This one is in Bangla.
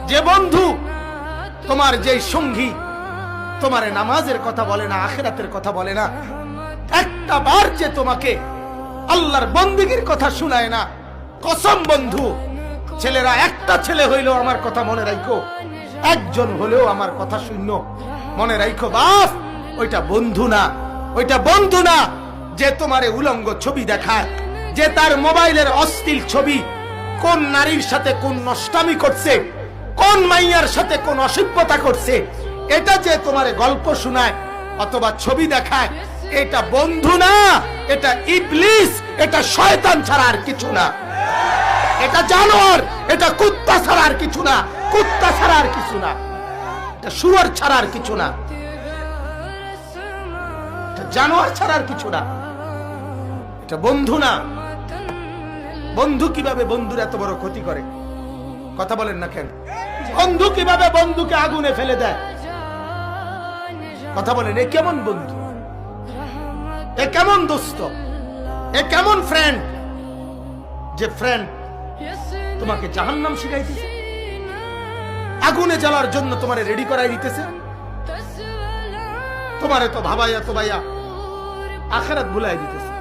যে বন্ধু তোমার যে সঙ্গী তোমার নামাজের কথা বলে না, আখিরাতের কথা বলে না, একটা বার যে তোমাকে আল্লাহর বন্দেগীর কথা শুনায় না, কসম বন্ধু, ছেলেরা একটা ছেলে হইলেও আমার কথা মনে রাখো, একজন হলেও আমার কথা শূন্য মনে রাখো বাপ, ওইটা বন্ধু না, ওইটা বন্ধু না। যে তোমারে উলঙ্গ ছবি দেখায়, যে তার মোবাইলের অশ্লীল ছবি, কোন নারীর সাথে কোন নষ্টামি করছে, কোন মাইয়ার সাথে কোন অসভ্যতা করছে, এটা যে তোমারে গল্প শোনায় অথবা ছবি দেখায়, এটা বন্ধু না, এটা ইবলিস, এটা শয়তান ছাড়া আর কিছু না, এটা জানোয়ার, এটা কুত্তা ছাড়া আর কিছু না, কুত্তা ছাড়া আর কিছু না, এটা শুয়োর ছাড়া আর কিছু না, এটা জানোয়ার ছাড়া আর কিছু না, এটা বন্ধু না। বন্ধু কিভাবে বন্ধুর এত বড় ক্ষতি করে, কথা বলেন না কেন? বন্ধু কিভাবে বন্ধুকে আগুনে ফেলে দেয়, কথা বলেন? এ কেমন বন্ধু, এ কেমন দোস্ত, এ কেমন ফ্রেন্ড, যে ফ্রেন্ড তোমাকে জাহান্নাম শিখাইতেছে, আগুনে জ্বালার জন্য তোমারে রেডি করাই দিতেছে, তোমারে তো ভাবাইয়া তো ভাইয়া আখিরাত ভুলাই দিতেছে।